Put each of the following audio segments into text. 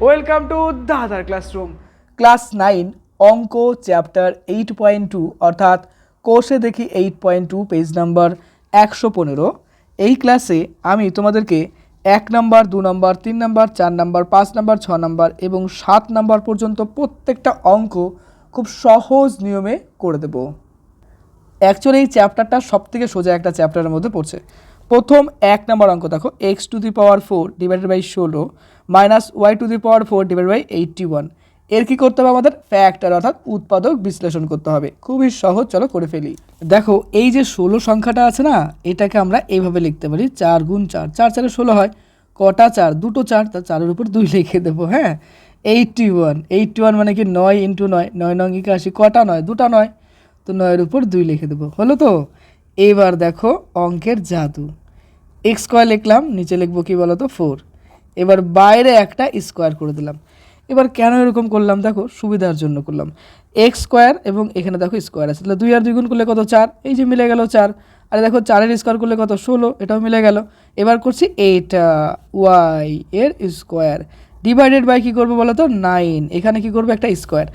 Welcome to দাদার classroom. Class 9 অঙ্ক chapter 8.2 অর্থাৎ কোষে দেখি 8.2 পেজ নাম্বার 115। এই ক্লাসে আমি তোমাদেরকে 1 number 2 number 3 number 4 number 5 number 6 number এবং 7 নাম্বার পর্যন্ত প্রত্যেকটা অঙ্ক খুব সহজ নিয়মে করে দেব। অ্যাকচুয়ালি এই চ্যাপ্টারটা সবথেকে সোজা একটা চ্যাপ্টারের মধ্যে পড়ছে। প্রথম 1 নম্বর অঙ্ক দেখো, X to the power 4 divided by 16 minus Y to the power 4 divided by 81। এর কী করতে হবে? আমাদের ফ্যাক্টর অর্থাৎ উৎপাদক বিশ্লেষণ করতে হবে। খুবই সহজ, চলো করে ফেলি। দেখো এই যে 16 সংখ্যাটা আছে না, এটাকে আমরা এইভাবে লিখতে পারি 4 গুণ 4, 4 4 16 হয়। কটা 4? দুটো 4, তার 4-এর উপর 2 লিখে দেবো। হ্যাঁ, 81 মানে কি 9 ইন্টু 9, 9 9 81। কটা 9? দুটা 9, তো 9-এর উপর 2 লিখে দেবো। হলো তো? এবার দেখো অঙ্কের জাদু। এক্স স্কোয়ার লিখলাম, নিচে লিখবো কি বলো তো 4। এবার বাইরে একটা স্কোয়ার করে দিলাম। এবার কেন এরকম করলাম? দেখো সুবিধার জন্য করলাম। এক্স স্কোয়ার এবং এখানে দেখো স্কোয়ার আছে, তাহলে 2 আর 2 গুণ করলে কত? 4, এই যে মিলে গেল 4। আর দেখো 4-এর স্কোয়ার করলে কত? 16, এটাও মিলে গেল। এবার করছি এইটা ওয়াই এর স্কোয়ার ডিভাইডেড বাই কী করবো বলো তো 9। এখানে কি করবো? একটা স্কোয়ার।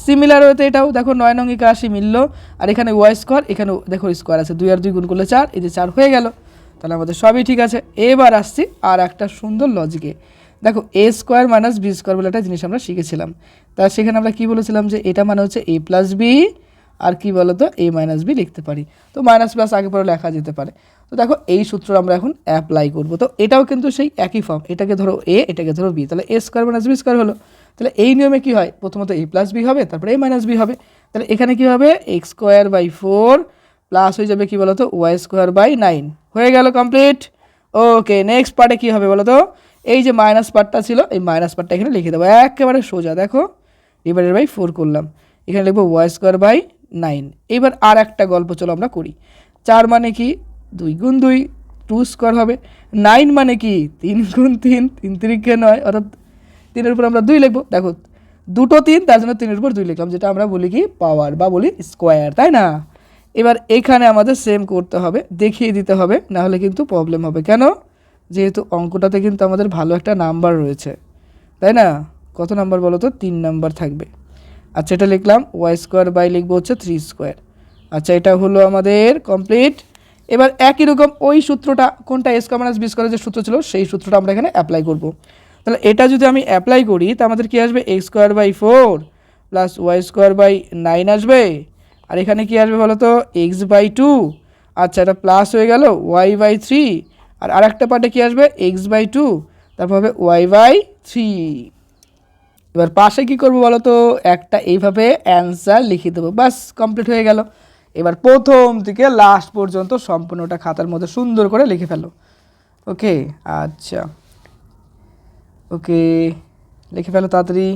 সিমিলার হতে এটাও দেখো 9 9 81 মিললো। আর এখানে ওয়াই স্কোয়ার, এখানে দেখো স্কোয়ার আছে, 2 আর 2 গুণ করলে 4, এই যে 4 হয়ে গেল। তাহলে আমাদের সবই ঠিক আছে। এবার আসছি আর একটা সুন্দর লজিকে। দেখো এ স্কোয়ার মাইনাস বি স্কোয়ার বলে একটা জিনিস আমরা শিখেছিলাম। তা সেখানে আমরা কি বলেছিলাম যে এটা মানে হচ্ছে এ প্লাস বি, আর কি বলতো এ মাইনাস বি লিখতে পারি। তো মাইনাস প্লাস আগে পরে লেখা যেতে পারে। তো দেখো এই সূত্র আমরা এখন অ্যাপ্লাই করব। তো এটাও কিন্তু সেই একই ফর্ম, এটাকে ধরো এ, এটাকে ধরো বি, তাহলে এ স্কোয়ার মাইনাস বি স্কোয়ার হলো। তাহলে এই নিয়মে কি হয়? প্রথমত এ প্লাস বি হবে, তারপরে এ মাইনাস বি হবে। তাহলে এখানে কি হবে? এক্স স্কোয়ার বাই 4 প্লাস হয়ে যাবে কি বলতো ওয়াই স্কোয়ার বাই 9। হয়ে গেল কমপ্লিট। ওকে, নেক্সট পার্টে কী হবে বলো তো? এই যে মাইনাস পার্টটা ছিল, এই মাইনাস পার্টটা এখানে লিখে দেবো একেবারে সোজা। দেখো ডিভাইডেড বাই 4 করলাম, এখানে লিখবো ওয়াই স্কোয়ার বাই 9। এবার আর একটা গল্প চলো আমরা করি। 4 মানে কি 2 গুণ 2, 2 স্কোয়ার হবে। 9 মানে কি 3 গুণ 3, 3 3 9, অর্থাৎ 3-এর উপর আমরা 2 লিখবো। দেখো দুটো 3, তার জন্য 3-এর উপর 2 লিখলাম, যেটা আমরা বলি কি পাওয়ার বা বলি স্কোয়ার, তাই না? এবার এখানে আমাদের সেম করতে হবে, দেখিয়ে দিতে হবে, না হলে কিন্তু প্রবলেম হবে। কেন? যেহেতু অঙ্কটাতে কিন্তু আমাদের ভালো একটা নাম্বার রয়েছে, তাই না? কত নাম্বার বলো তো? 3 নাম্বার থাকবে। আচ্ছা, এটা লিখলাম ওয়াই স্কোয়ার বাই লিখবো হচ্ছে 3 স্কোয়ার। আচ্ছা, এটা হলো আমাদের কমপ্লিট। এবার একই রকম ওই সূত্রটা, কোনটা এ স্কোয়ার মাইনাস বি স্কোয়ারের যে সূত্র ছিল, সেই সূত্রটা আমরা এখানে অ্যাপ্লাই করব। তাহলে এটা যদি আমি অ্যাপ্লাই করি তা আমাদের কী আসবে? X square by 4 plus Y square by 9 আসবে। আর এখানে কী আসবে বলো তো? X by 2। আচ্ছা, এটা প্লাস হয়ে গেল ওয়াই বাই 3। আর আরেকটা পার্টে কী আসবে? এক্স বাই 2, তারপর হবে ওয়াই বাই 3। এবার পাশে কী করবো বলো তো? একটা এইভাবে অ্যান্সার লিখে দেবো, বাস কমপ্লিট হয়ে গেল। এবার প্রথম থেকে লাস্ট পর্যন্ত সম্পূর্ণটা খাতার মধ্যে সুন্দর করে লিখে ফেলো। ওকে, আচ্ছা ওকে, লিখে ফেলো তাড়াতাড়ি,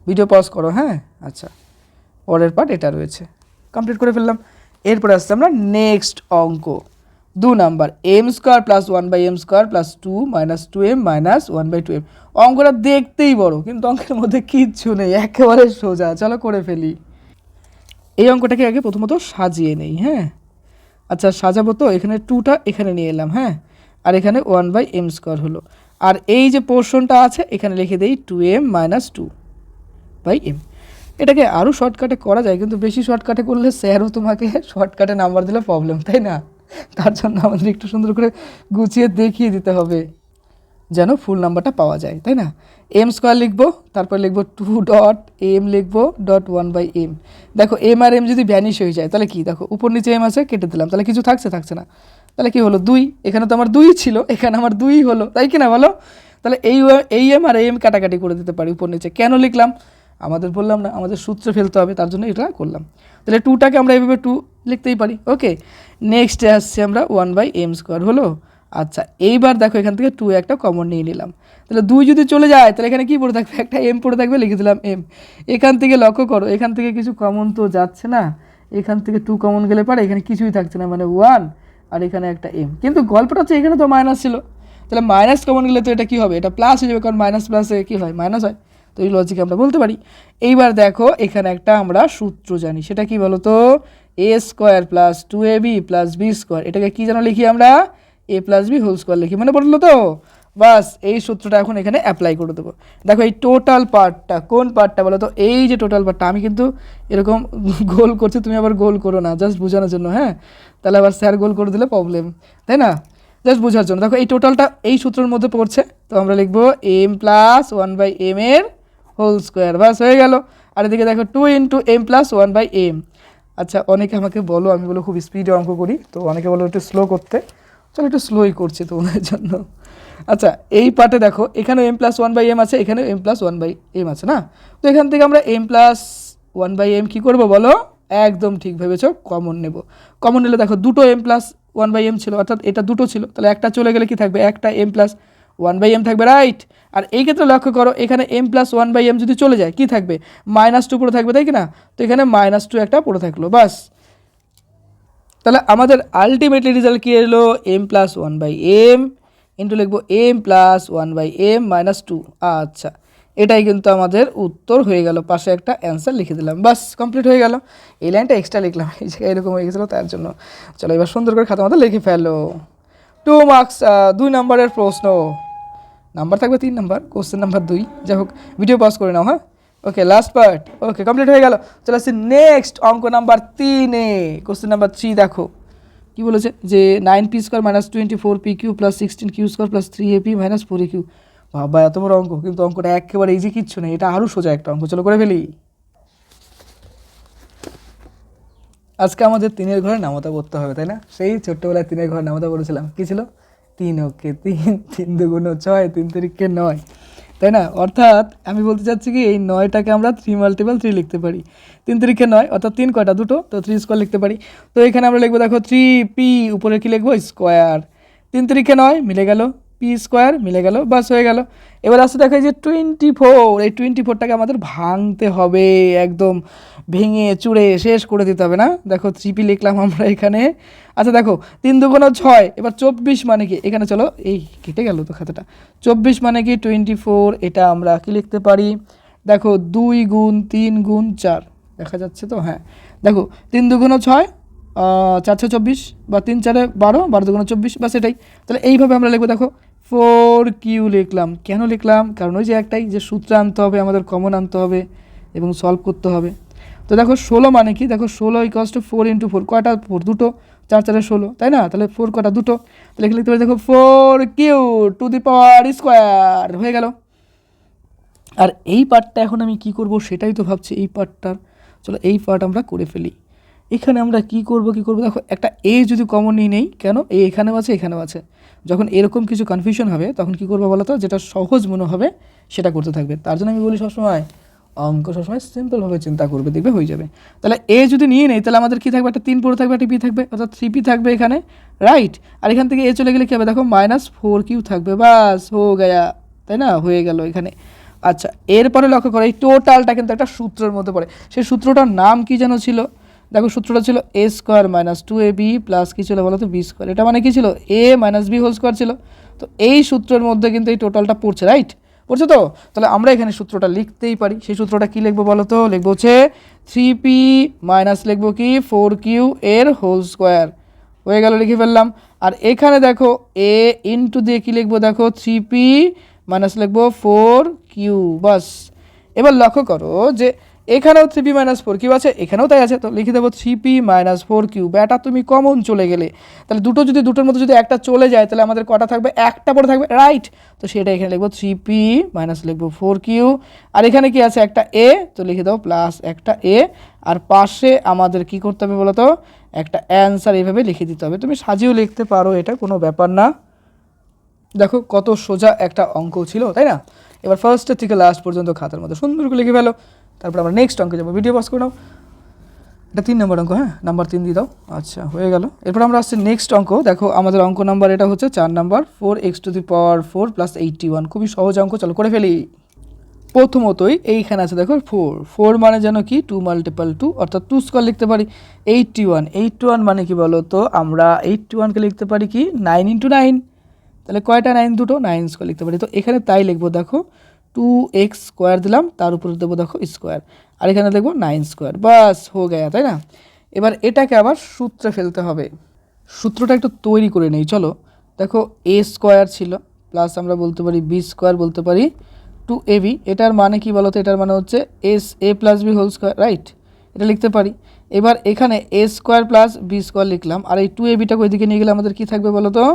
ভিডিও পজ করো। হ্যাঁ, আচ্ছা, পরের পার্ট এটা রয়েছে, কমপ্লিট করে ফেললাম। এরপরে আসছে আমরা নেক্সট অঙ্ক 2 number, M square plus 1 by M square plus 2 minus 2m minus 1 by 2m। অঙ্কটা দেখতেই বড়, কিন্তু অঙ্কের মধ্যে কিচ্ছু নেই, একেবারে সোজা। চলো করে ফেলি। এই অঙ্কটাকে আগে প্রথমত সাজিয়ে নেই। হ্যাঁ, আচ্ছা সাজাবো তো। এখানে 2টা এখানে নিয়ে এলাম। হ্যাঁ, আর এখানে 1 বাই এম স্কোয়ার হলো। আর এই যে পোর্শনটা আছে এখানে লিখে দিই 2m মাইনাস 2 বাই এম। এটাকে আরও শর্টকাটে করা যায়, কিন্তু বেশি শর্টকাটে করলে স্যারও তোমাকে শর্টকাটে নাম্বার দিলে প্রবলেম, তাই না? তার জন্য আমাদের একটু সুন্দর করে গুছিয়ে দেখিয়ে দিতে হবে, যেন ফুল নাম্বারটা পাওয়া যায়, তাই না? এম স্কোয়ার লিখবো, তারপর লিখবো 2 ডট এম লিখবো ডট 1 বাই এম। দেখো এম আর এম যদি ভ্যানিশ হয়ে যায় তাহলে কি? দেখো উপর নিচে এম আছে, কেটে দিলাম, তাহলে কিছু থাকছে না। তাহলে কি হলো? 2। এখানে তো আমার 2 ছিল, এখানে আমার 2 হলো, তাই কি না বলো? তাহলে এই এম আর এম কাটাকাটি করে দিতে পারি উপর নিচে। কেন লিখলাম? আমাদের বললাম না, আমাদের সূত্র ফেলতে হবে, তার জন্য এটা করলাম। তাহলে 2টাকে আমরা এইভাবে 2 লিখতেই পারি। ওকে, নেক্সটে আসছে আমরা 1 বাই এম স্কোয়ার হলো। আচ্ছা, এইবার দেখো এখান থেকে 2 একটা কমন নিয়ে নিলাম। তাহলে 2 যদি চলে যায় তাহলে এখানে কী পড়ে থাকবে? একটা এম পড়ে থাকবে, লিখে দিলাম এম। এখান থেকে লক্ষ্য করো, এখান থেকে কিছু কমন তো যাচ্ছে না, এখান থেকে 2 কমন গেলে পারে এখানে কিছুই থাকছে না, মানে 1, আর এখানে একটা এম। কিন্তু গল্পটা হচ্ছে এখানে তো মাইনাস ছিল, তাহলে মাইনাস কমন গেলে তো এটা কী হবে? এটা প্লাস হয়ে যাবে, কারণ মাইনাস প্লাসে কী হয়? মাইনাস হয়। তো এই লজিকে আমরা বলতে পারি। এইবার দেখো এখানে একটা আমরা সূত্র জানি, সেটা কি বলো তো? A square plus 2ab plus B square. এটাকে কী যেন লিখি আমরা? A plus B whole square লিখি, মনে পড়লো তো? বাস এই সূত্রটা এখন এখানে অ্যাপ্লাই করে দেবো। দেখো এই টোটাল পার্টটা কোন পার্টটা বলো তো, এই যে টোটাল পার্টটা, আমি কিন্তু এরকম গোল করছি, তুমি আবার গোল করো না, জাস্ট বোঝানোর জন্য, হ্যাঁ, তাহলে আবার স্যার গোল করে দিলে প্রবলেম, তাই না, জাস্ট বোঝার জন্য। দেখো এই টোটালটা এই সূত্রের মধ্যে পড়ছে, তো আমরা লিখবো m + 1/m এর হোল স্কোয়ার, বাস হয়ে গেল। আর এদিকে দেখো 2 × m + 1/m। আচ্ছা, অনেকে আমাকে বলো, আমি বলো খুব স্পিডে অঙ্ক করি, তো অনেকে বলো একটু স্লো করতে, চলো একটু স্লোই করছি তোমাদের জন্য। আচ্ছা, এই পার্টে দেখো এখানে m + 1/m আছে, এখানে m + 1/m আছে না, তো এখান থেকে আমরা m + 1/m কী করবো বলো, একদম ঠিক ভেবেছো, কমন নেব। কমন নিলে দেখো দুটো m + 1/m ছিল, অর্থাৎ এটা দুটো ছিল, তাহলে একটা চলে গেলে কি থাকবে, একটা m + 1/m থাকবে, রাইট। আর এই ক্ষেত্রে লক্ষ্য করো, এখানে m + 1/m যদি চলে যায় কি থাকবে, -2 পড়ে থাকবে, তাই কি না, তো এখানে -2 একটা পড়ে থাকলো, বাস। তাহলে আমাদের আলটিমেটলি রেজাল্ট কী এলো, m + 1/m ইন্টু লিখবো m + 1/m - 2। আচ্ছা, এটাই কিন্তু আমাদের উত্তর হয়ে গেল, পাশে একটা অ্যান্সার লিখে দিলাম, বাস কমপ্লিট হয়ে গেল। এই লাইনটা এক্সট্রা লিখলাম, এই জায়গায় এরকম হয়ে গেছিলো তার জন্য। চলো এবার সুন্দর করে খাতা মতো লিখে ফেলো। 2 মার্কস, 2 নম্বরের প্রশ্ন, নাম্বার থাকবে 3 নাম্বার, কোশ্চেন নাম্বার 2। যাই হোক, ভিডিও পজ করে নাও, হ্যাঁ, ওকে, লাস্ট পার্ট, ওকে, কমপ্লিট হয়ে গেল। চলে আসছি নেক্সট অঙ্ক নাম্বার 3-এ। কোশ্চেন নাম্বার 3 দেখো কি বলেছে, যে 9p² - 24pq + 16q² + 3ap - 4aq। বাবা, এত বড় অঙ্ক, কিন্তু অঙ্কটা একেবারে ইজি, কিচ্ছু নেই, এটা আরও সোজা একটা অঙ্ক, চলো করে ফেলি। আজকে আমাদের 3-এর ঘরে নামতা করতে হবে, তাই না, সেই ছোট্টবেলায় 3-এর ঘরে নামতা করেছিলাম, কী ছিল, 3 ওকে 3, 3 2 6, 3 3 9, তাই না। অর্থাৎ আমি বলতে চাচ্ছি কি, এই 9টাকে আমরা 3 × 3 লিখতে পারি, 3 3 9, অর্থাৎ 3 কয়টা, দুটো, তো 3² লিখতে পারি। তো এখানে আমরা লিখবো দেখো 3p, উপরে কি লিখবো, স্কোয়ার, 3 3 9 মিলে গেল, p² মিলে গেল, বাস হয়ে গেল। এবার আসতে দেখা যে 24, এই 24টাকে আমাদের ভাঙতে হবে, একদম ভেঙে চুড়ে শেষ করে দিতে হবে না। দেখো 3p লিখলাম আমরা এখানে। আচ্ছা দেখো 3 2 6, এবার 24 মানে কি, এখানে চলো, এই কেটে গেল তো খাতাটা, 24 মানে কি 24, এটা আমরা কি লিখতে পারি, দেখো 2 × 3 × 4, দেখা যাচ্ছে তো, হ্যাঁ, দেখো 3 2 6, 4 6 24, বা 3 4 12, 12 2 24, বাস এটাই। তাহলে এইভাবে আমরা লিখবো, দেখো 4q লিখলাম, কেন লিখলাম, কারণ ওই যে একটাই, যে সূত্র আনতে হবে আমাদের, কমন আনতে হবে এবং সলভ করতে হবে। তো দেখো 16 মানে কি, দেখো 16 = 4 × 4, কয়টা 4, দুটো, 4 4 16, তাই না, তাহলে 4 কটা, দুটো, তাহলে এখানে লিখতে পারি দেখো 4q ² হয়ে গেল। আর এই পার্টটা এখন আমি কি করব সেটাই তো ভাবছি, এই পার্টটার, চলো এই পার্ট আমরা করে ফেলি। এখানে আমরা কি করব দেখো একটা এ যদি কমন নিয়ে নেই, কেন, এ এখানেও আছে এখানেও আছে, যখন এরকম কিছু কনফিউশন হবে তখন কি করবো বলো তো, যেটা সহজ মনে হবে সেটা করতে থাকবে। তার জন্য আমি বলি সবসময় অঙ্ক সবসময় সিম্পলভাবে চিন্তা করবে, দেখবে হয়ে যাবে। তাহলে এ যদি নিয়ে নেই, তাহলে আমাদের কী থাকবে, একটা 3 পড়ে থাকবে, একটা পি থাকবে, অর্থাৎ 3p থাকবে এখানে, রাইট। আর এখান থেকে এ চলে গেলে কী হবে, দেখো -4q থাকবে, বাস হো গয়া, তাই না, হয়ে গেল এখানে। আচ্ছা, এরপরে লক্ষ্য করো, এই টোটালটা কিন্তু একটা সূত্রের মধ্যে পড়ে, সেই সূত্রটার নাম কি যেন ছিল, দেখো সূত্রটা ছিল a² - 2ab প্লাস কী ছিল বলো তো, b², এটা মানে কি ছিল, a - b হোল স্কোয়ার ছিল। তো এই সূত্রের মধ্যে কিন্তু এই টোটালটা পড়ছে, রাইট, পড়ছে তো। তাহলে আমরা এখানে সূত্রটা লিখতেই পারি, সেই সূত্রটা কি লিখবো বলো তো, লিখবো হচ্ছে 3p মাইনাস লিখবো কি 4q এর হোল স্কোয়ার, হয়ে গেল, লিখে ফেললাম। আর এখানে দেখো a ইন্টু দিয়ে কী লিখবো, দেখো 3p মাইনাস লিখবো 4q, বাস। এবার লক্ষ্য করো যে এখানেও 3p - 4q আছে, এখানেও তাই আছে, তো লিখে দেবো 3p - 4q, ব্যাটা তুমি কমন চলে গেলে, তাহলে দুটো যদি, দুটোর মধ্যে যদি একটা চলে যায়, তাহলে আমাদের কটা থাকবে, একটা পড়ে থাকবে, রাইট। তো সেটা এখানে লিখবো 3p মাইনাস লিখবো 4q, আর এখানে কি আছে, একটা a, তো লিখে দাও প্লাস একটা a, আর পাশে আমাদের কি করতে হবে বলো তো, একটা অ্যান্সার এইভাবে লিখে দিতে হবে। তুমি সাজিয়েও লিখতে পারো, এটা কোনো ব্যাপার না। দেখো কত সোজা একটা অঙ্ক ছিল, তাই না। এবার ফার্স্টের থেকে লাস্ট পর্যন্ত খাতার মধ্যে সুন্দর করে লিখে ফেলো, তারপর আমরা নেক্সট অঙ্কে যাবো, ভিডিও পজ করে নাও। এটা 3 নম্বর অঙ্ক, হ্যাঁ, নাম্বার 3 দিয়ে দাও, আচ্ছা হয়ে গেল। এরপর আমরা আসছি নেক্সট অঙ্ক, দেখো আমাদের অঙ্ক নাম্বার এটা হচ্ছে 4 নাম্বার, 4x⁴ + 81, খুবই সহজ অঙ্ক, চলো করে ফেলি। প্রথমতই এইখানে আছে দেখো 4 মানে যেন কি 2 × 2, অর্থাৎ 2² লিখতে পারি। 81 মানে কি বলো তো, আমরা 81কে লিখতে পারি কি 9 × 9, তাহলে কয়টা 9, দুটো, 9² লিখতে পারি। তো এখানে তাই লিখবো, দেখো 2x² দিলাম, তার উপরে দেবো দেখো স্কোয়ার, আর এখানে দেখবো 9², বাস হো গয়া, তাই না। এবার এটাকে আবার সূত্রে ফেলতে হবে, সূত্রটা একটু তৈরি করে নেই, চলো। দেখো a² ছিল প্লাস আমরা বলতে পারি বি স্কোয়ার বলতে পারি 2ab। এটার মানে কি বলতো, এটার মানে হচ্ছে as A plus B whole square, right? এটা লিখতে পারি। এবার এখানে A square plus B square লিখলাম, আর এই 2abটাকে ওইদিকে নিয়ে গেলে আমাদের কী থাকবে বলো তো?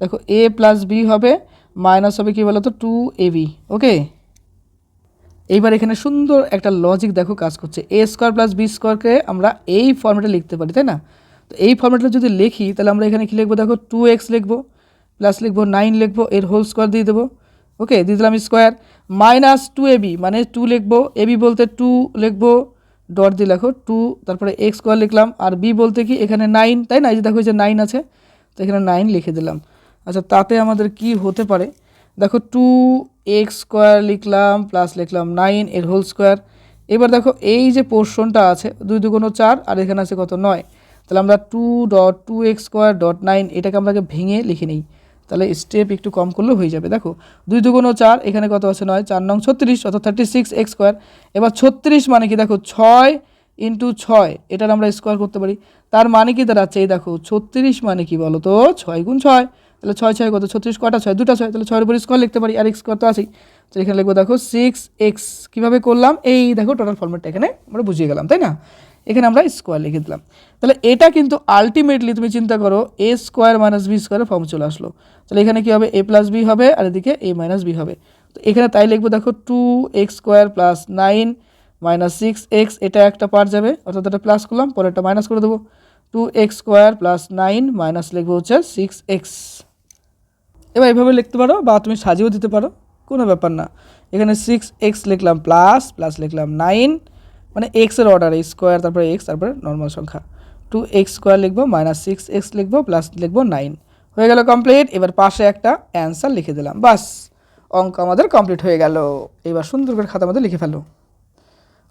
দেখো এ প্লাস বি হবে মাইনাস হবে কী বলো তো 2ab। ওকে, এইবার এখানে সুন্দর একটা লজিক দেখো কাজ করছে। এ স্কোয়ার প্লাস বি স্কোয়ারকে আমরা এই ফর্মেটে লিখতে পারি, তাই না? তো এই ফর্মেটে যদি লিখি তাহলে আমরা এখানে কী লিখবো দেখো 2x লিখবো, প্লাস লিখবো 9 লিখবো, এর হোল স্কোয়ার দিয়ে দেবো। ওকে, দিয়ে দিলাম স্কোয়ার মাইনাস 2ab মানে 2 লিখবো, এবি বলতে 2 লিখবো, ডট দিয়ে লেখো 2, তারপরে এক্স স্কোয়ার লিখলাম, আর বি বলতে কি এখানে 9, তাই না? এই যে দেখো এই যে 9 আছে, তো এখানে 9 লিখে দিলাম। আচ্ছা, তাতে আমাদের কি হতে পারে দেখো 2x স্কোয়ার লিখলাম প্লাস লিখলাম 9 এর হোল স্কোয়ার। এবার দেখো এই যে পোর্শনটা আছে 2 2 4 আর এখানে আছে কত 9, তাহলে আমরা 2.2x স্কোয়ার ডট 9 এটাকে আমরা ভেঙে লিখে নিই, তাহলে স্টেপ একটু কম করলেও হয়ে যাবে। দেখো 2 2 4 এখানে কত আছে 9, 4 9 36 অর্থাৎ 36x স্কোয়ার। এবার 36 মানে কি দেখো 6 ইন্টু 6, এটার আমরা স্কোয়ার করতে পারি। তার মানে কি দাঁড়াচ্ছে এই দেখো 36 মানে কি বলো তো 6 গুণ 6, তাহলে 6 6 কত 36, কটা 6 দুটা 6, তাহলে 6 এর উপর স্কোয়ার লিখতে পারি, আর এক্স স্কোয়ার তো আছেই। তো এখানে লিখবো দেখো 6x। কীভাবে করলাম এই দেখো টোটাল ফর্মেটটা এখানে আমরা বুঝিয়ে গেলাম, তাই না? এখানে আমরা স্কোয়ার লিখে দিলাম। তাহলে এটা কিন্তু আলটিমেটলি তুমি চিন্তা করো এ স্কোয়ার মাইনাস বি স্কোয়ারের ফর্ম চলে আসলো। তাহলে এখানে কী হবে, এ প্লাস বি হবে, আর এদিকে এ মাইনাস বি হবে। তো এখানে তাই লিখবো দেখো 2x square plus 9 minus 6x, এটা একটা পার্ট যাবে অর্থাৎ এটা প্লাস করলাম, পরে একটা মাইনাস করে দেবো। 2x স্কোয়ার প্লাস 9 মাইনাস লিখবো হচ্ছে 6x। এবার এইভাবে লিখতে পারো বা তুমি সাজিয়েও দিতে পারো, কোনো ব্যাপার না। এখানে 6x লিখলাম প্লাস প্লাস লিখলাম 9, মানে এক্সের অর্ডারে স্কোয়ার তারপরে এক্স তারপরে নর্মাল সংখ্যা, 2x স্কোয়ার লিখবো মাইনাস 6x লিখবো প্লাস লিখবো 9, হয়ে গেল কমপ্লিট। এবার পাশে একটা অ্যান্সার লিখে দিলাম, বাস অঙ্ক আমাদের কমপ্লিট হয়ে গেল। এবার সুন্দর করে খাতার মধ্যে লিখে ফেলো,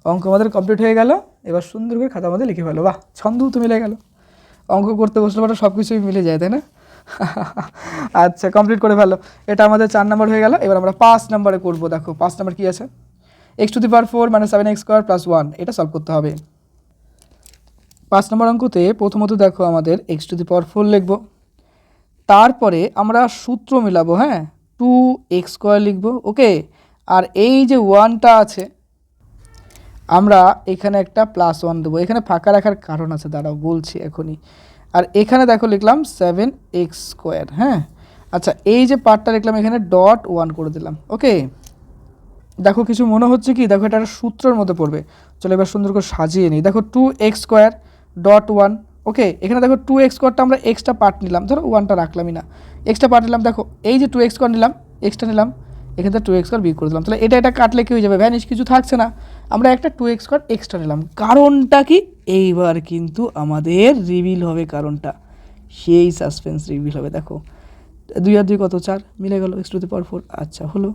অঙ্ক আমাদের কমপ্লিট হয়ে গেল। এবার সুন্দর করে খাতার মধ্যে লিখে ফেলো, বাহ ছন্দও তো মিলে গেল। অঙ্ক করতে বসলে পরে সব কিছুই মিলে যায়, তাই না? আচ্ছা, কমপ্লিট করে ফেলো। এটা আমাদের 4 নম্বর হয়ে গেল। এবার আমরা 5 নম্বরে করবো। দেখো 5 নম্বর কী আছে, x⁴ মানে 7x স্কোয়ার প্লাস 1, এটা সলভ করতে হবে। 5 নম্বর অঙ্কতে প্রথমত দেখো আমাদের x⁴ লিখবো, তারপরে আমরা সূত্র মিলাবো, হ্যাঁ 2x স্কোয়ার লিখবো। ওকে, আর এই যে 1টা আছে আমরা এখানে একটা +1 দেবো, এখানে ফাঁকা রাখার কারণ আছে, দাঁড়াও বলছি এখনই। আর এখানে দেখো লিখলাম 7x স্কোয়ার, হ্যাঁ। আচ্ছা, এই যে পার্টটা লিখলাম এখানে .1 করে দিলাম। ওকে, দেখো কিছু মনে হচ্ছে কি, দেখো এটা একটা সূত্রের মধ্যে পড়বে। চলো এবার সুন্দর করে সাজিয়ে নিই। দেখো 2x স্কোয়ার .1। ওকে, এখানে দেখো 2x স্কোয়ারটা আমরা এক্সট্রা পার্ট নিলাম, ধরো 1টা রাখলামই না, এক্সট্রা পার্ট নিলাম। দেখো এই যে 2x স্কোয়ার নিলাম, এক্সট্রা নিলাম, এখানে 2x স্কোয়ার বিয়োগ করে দিলাম, তাহলে এটা কাটলে কি হয়ে যাবে, ভ্যানিশ, কিছু থাকছে না। আমরা একটা 2x স্কোয়ার এক্সট্রা নিলাম, কারণটা কি এইবার কিন্তু আমাদের রিভিল হবে কারণটা, সেই সাসপেন্স রিভিল হবে। দেখো 2 আর 2 কত 4, মিলে গেল x⁴। আচ্ছা হলো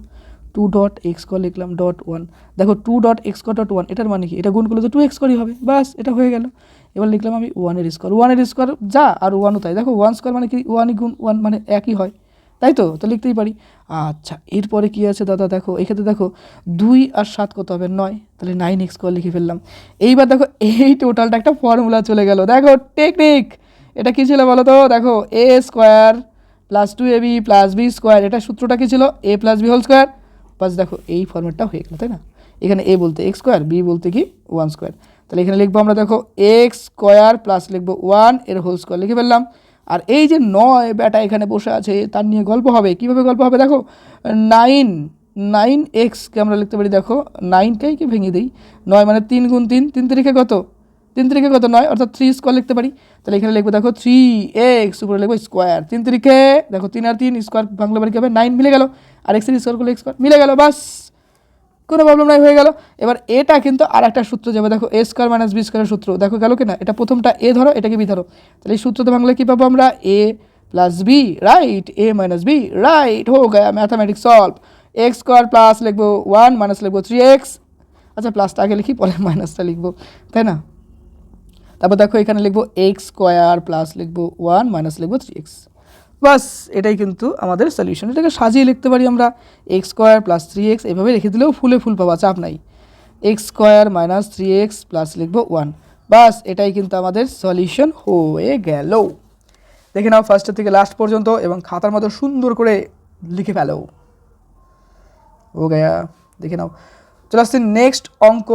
2.x স্কোয়ার লিখলাম .1। দেখো 2.x স্কোয়ার .1 এটার মানে কি, এটা গুণ করলে তো 2x স্কোয়ারই হবে, বাস এটা হয়ে গেল। এবার লিখলাম আমি 1 এর স্কোয়ার, 1 এর স্কোয়ার যা আর 1ও তাই। দেখো 1 স্কোয়ার মানে কি 1 গুণ 1 মানে একই হয়, তাই তো, তো লিখতেই পারি। আচ্ছা, এরপরে কি আছে দাদা, দেখো এক্ষেত্রে দেখো 2 আর 7 কত হবে 9, তাহলে 9x স্কোয়ার লিখে ফেললাম। এইবার দেখো এই টোটালটা একটা ফর্মুলা চলে গেল। দেখো টেকনিক, এটা কী ছিল বলো তো, দেখো a square plus 2ab plus B square, এটা সূত্রটা কী ছিল, a plus B whole square. বাস দেখো এই ফর্মেটটা হয়ে গেল, তাই না? এখানে a বলতে x স্কোয়ার, b বলতে কি 1 স্কোয়ার, তাহলে এখানে লিখবো আমরা দেখো x স্কোয়ার প্লাস লিখবো 1 এর হোল স্কোয়ার লিখে ফেললাম। আর এই যে 9 বেটা এখানে বসে আছে, তার নিয়ে গল্প হবে। কীভাবে গল্প হবে দেখো, 9xকে আমরা লিখতে পারি, দেখো 9কেই কি ভেঙে দিই, 9 মানে 3 গুণ 3, 3 তিরিখে কত, 3 তিরিখে কত 9, অর্থাৎ 3 স্কোয়ার লিখতে পারি। তাহলে এখানে লিখবো দেখো 3x উপরে লিখবো স্কোয়ার, 3 তিরিখে দেখো 3 আর 3 স্কোয়ার বাংলা বাড়ি কী হবে 9, মিলে গেল। আর এক্সের স্কোয়ার করলে স্কোয়ার মিলে গেল, বাস কোনো প্রবলেম নাই, হয়ে গেল। এবার এটা কিন্তু আর একটা সূত্র যাবে, দেখো এ স্কোয়ার মাইনাস বি স্কোয়ারের সূত্র, দেখো গেল কিনা, এটা প্রথমটা এ ধরো, এটাকে বি ধরো, তাহলে এই সূত্রতে বাংলা কী পাবো আমরা, A plus B, right, A minus B, right, হো Gaya mathematics solve. X square plus লিখবো 1 মাইনাস লিখবো 3x, আচ্ছা প্লাসটা আগে লিখি পরে মাইনাসটা লিখবো, তাই না? তারপর দেখো এখানে লিখবো এক্স স্কোয়ার প্লাস লিখবো 1 মাইনাস লিখবো 3x, বাস এটাই কিন্তু আমাদের সলিউশন। এটাকে সাজিয়ে লিখতে পারি আমরা, এক্স স্কোয়ার প্লাস 3x, এভাবে লিখে দিলেও ফুলে ফুল পাবা, চাপ নাই। X square minus 3x plus লিখবো 1, বাস এটাই কিন্তু আমাদের সলিউশন হয়ে গেল। দেখে নাও ফার্স্টের থেকে লাস্ট পর্যন্ত এবং খাতার মতো সুন্দর করে লিখে ফেলো। ও গয়া, দেখে নাও। চলে আসছে নেক্সট অঙ্ক,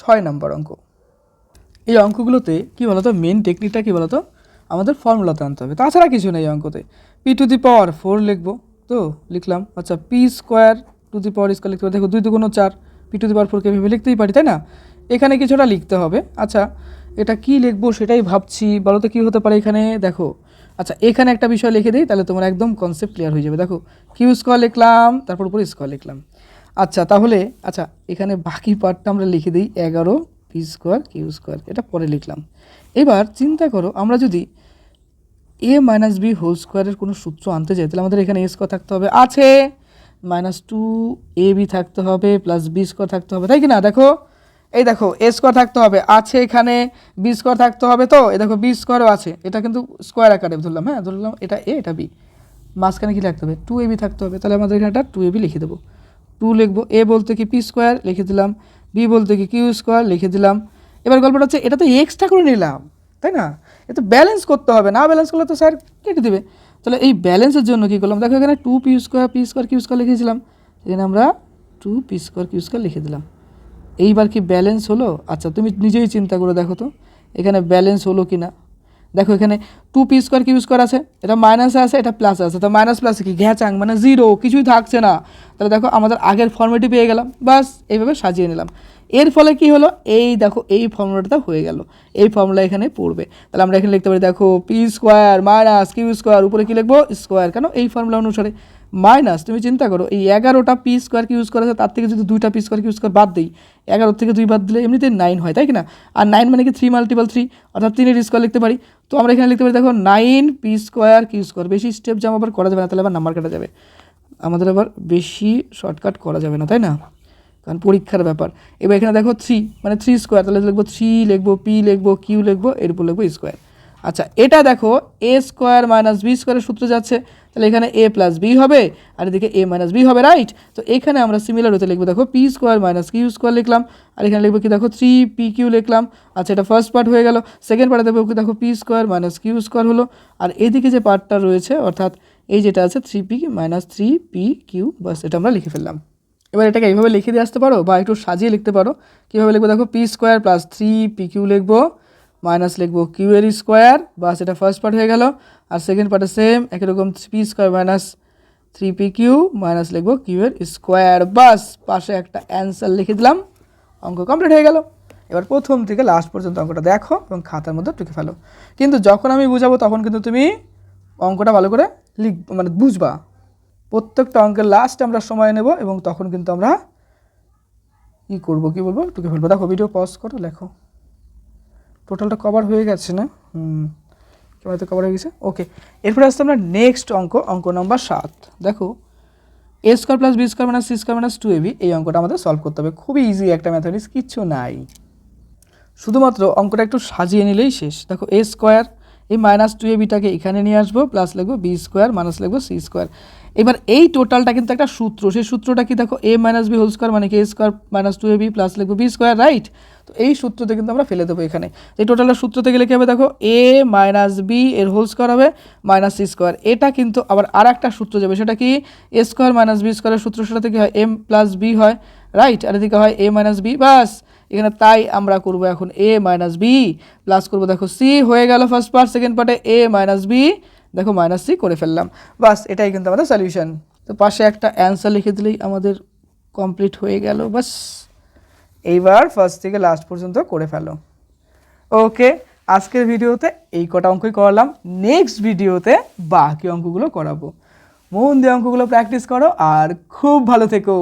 6 নম্বর অঙ্ক। এই অঙ্কগুলোতে কী বলতো, মেন টেকনিকটা কী বলতো, আমাদের ফর্মুলাতে আনতে হবে, তাছাড়া কিছু নেই অঙ্কতে। p⁴ লিখবো, তো লিখলাম। আচ্ছা, p² লিখতে হবে। দেখো 2 × 4, p⁴ ভেবে লিখতেই পারি, তাই না? এখানে কিছুটা লিখতে হবে। আচ্ছা, এটা কি লিখবো সেটাই ভাবছি, বলো তো কী হতে পারে এখানে। দেখো, আচ্ছা এখানে একটা বিষয় লিখে দিই, তাহলে তোমার একদম কনসেপ্ট ক্লিয়ার হয়ে যাবে। দেখো q² লিখলাম, তারপর উপরে স্কোয়ার লিখলাম। আচ্ছা তাহলে, আচ্ছা এখানে বাকি পার্টটা আমরা লিখে দিই 11 p² q², এটা পরে লিখলাম। এবার চিন্তা করো, আমরা যদি a - b হোল স্কোয়ারের কোনো সূত্র আনতে চাই, তাহলে আমাদের এখানে a² থাকতে হবে, আছে -2ab থাকতে হবে, প্লাস b² থাকতে হবে, তাই কি না? দেখো এই দেখো a² থাকতে হবে, আছে এখানে b² থাকতে হবে, তো এই দেখো b²ও আছে, এটা কিন্তু স্কোয়ার আকারে ধরলাম, হ্যাঁ ধরলাম এটা a এটা b, মাঝখানে কি লিখতে হবে 2ab থাকতে হবে, তাহলে আমাদের এখানে একটা 2ab লিখে দেবো। 2 লিখবো, a বলতে কি p² লিখে দিলাম, b বলতে কি q² লিখে দিলাম। এবার গল্পটা হচ্ছে এটা তো এক্সট্রা করে নিলাম, তাই না? এ তো ব্যালেন্স করতে হবে, না ব্যালেন্স করলে তো স্যার কেটে দেবে। তাহলে এই ব্যালেন্সের জন্য কী করলাম, দেখো এখানে 2p² q² লিখেছিলাম, এখানে আমরা 2p² q² লিখে দিলাম। এইবার কি ব্যালেন্স হলো? আচ্ছা তুমি নিজেই চিন্তা করে দেখো তো এখানে ব্যালেন্স হলো কি না। দেখো এখানে 2p² q² আছে, এটা মাইনাসে আছে, এটা প্লাসে আছে, তো মাইনাস প্লাসে কি ঘ্যাচাং মানে জিরো, কিছুই থাকছে না। তাহলে দেখো আমাদের আগের ফর্মেটই পেয়ে গেলাম, বাস এইভাবে সাজিয়ে নিলাম। এর ফলে কি হলো, এই দেখো এই ফর্মুলাটা হয়ে গেল, এই ফর্মুলা এখানে পড়বে। তাহলে আমরা এখানে লিখতে পারি, দেখো p² - q², উপরে কি লিখবো স্কোয়ার, কেন এই ফর্মুলা অনুসারে। মাইনাস, তুমি চিন্তা করো এই 11টা p² q² আছে, তার থেকে যদি 2টা p² q² বাদ দিই, 11 থেকে 2 বাদ দিলে এমনিতে 9 হয়, তাই কি না? আর 9 মানে কি 3 × 3, অর্থাৎ 3-এর স্কোয়ার লিখতে পারি। তো আমরা এখানে লিখতে পারি দেখো 9p² q², বেশি স্টেপ জাম্প আবার করা যাবে না, তাহলে আবার নাম্বার কাটা যাবে, আমাদের আবার বেশি শর্টকাট করা যাবে না, তাই না? কারণ পরীক্ষার ব্যাপার। এবার এখানে দেখো 3 মানে 3², তাহলে লিখবো 3 লিখবো, p লিখবো, q লিখবো, এর উপর লিখবো স্কোয়ার। আচ্ছা এটা দেখো a² - b² সূত্রে যাচ্ছে, তাহলে এখানে a + b হবে, আর এদিকে a - b হবে, রাইট? তো এখানে আমরা সিমিলার হতে লিখবো, দেখো p² - q² লিখলাম, আর এখানে লিখবো কি দেখো 3pq লিখলাম। আচ্ছা এটা ফার্স্ট পার্ট হয়ে গেল। সেকেন্ড পার্টে দেখো কি দেখো p² - q² হলো, আর এদিকে যে পার্টটা রয়েছে অর্থাৎ এই যেটা আছে 3p - 3pq, বাস এটা আমরা লিখে ফেললাম। এবার এটাকে এইভাবে লিখে দিয়ে আসতে পারো বা একটু সাজিয়ে লিখতে পারো। কীভাবে লিখবো, দেখো p² + 3pq লিখবো, মাইনাস লিখবো q² বাস এটা ফার্স্ট পার্ট হয়ে গেল। আর সেকেন্ড পার্টে সেম একই রকম p² - 3pq মাইনাস লিখবো q², বাস পাশে একটা অ্যান্সার লিখে দিলাম, অঙ্ক কমপ্লিট হয়ে গেল। এবার প্রথম থেকে লাস্ট পর্যন্ত অঙ্কটা দেখো এবং খাতার মধ্যে টুকে ফেলো, কিন্তু যখন আমি বুঝাবো তখন কিন্তু তুমি অঙ্কটা ভালো করে মানে বুঝবা। প্রত্যেকটা অঙ্কের লাস্টে আমরা সময় নেব এবং তখন কিন্তু আমরা কী করবো, কী বলবো, টুকে ফেলবো। দেখো ভিডিও পজ করো, লেখো টোটালটা কভার হয়ে গেছে না? কেমন তো কভার হয়ে গেছে, ওকে। এরপরে আসতে আমরা নেক্সট অঙ্ক, অঙ্ক নম্বর 7। দেখো a² + b² - c² - 2ab, এই অঙ্কটা আমাদের সলভ করতে হবে। খুবই ইজি একটা ম্যাথমেটিক্স, কিচ্ছু নাই, শুধুমাত্র অঙ্কটা একটু সাজিয়ে নিলেই শেষ। দেখো a², এই -2abটাকে এখানে নিয়ে আসবো, প্লাস লিখবো b² মাইনাস লিখবো c²। এবার এই টোটালটা কিন্তু একটা সূত্র, সেই সূত্রটা কি দেখো a - b হোল স্কোয়ার মানে কি a² - 2ab প্লাস লিখবো b², রাইট? তো এই সূত্রতে কিন্তু আমরা ফেলে দেবো এখানে। এই টোটালটা সূত্র থেকে লিখে হবে, দেখো a - b এর হোল স্কোয়ার হবে -c²। এটা কিন্তু আবার আর একটা সূত্র যাবে, সেটা কি a² - b² এর সূত্র, সেটা থেকে হয় m + b হয়, রাইট? আর এদিকে হয় a - b, বাস এখানে তাই আমরা করবো এখন a - b প্লাস করবো, দেখো c হয়ে গেল ফার্স্ট পার্ট, সেকেন্ড পার্টে a - b, দেখো -c করে ফেললাম, বাস এটাই কিন্তু আমাদের সলিউশন। তো পাশে একটা অ্যান্সার লিখে দিলেই আমাদের কমপ্লিট হয়ে গেল, বাস। এইবার ফার্স্ট থেকে লাস্ট পর্যন্ত করে ফেলো, ওকে। আজকের ভিডিওতে এই কটা অঙ্কই করলাম, নেক্সট ভিডিওতে বাকি অঙ্কগুলো করাবো। মন দিয়ে অঙ্কগুলো প্র্যাকটিস করো আর খুব ভালো থেকো।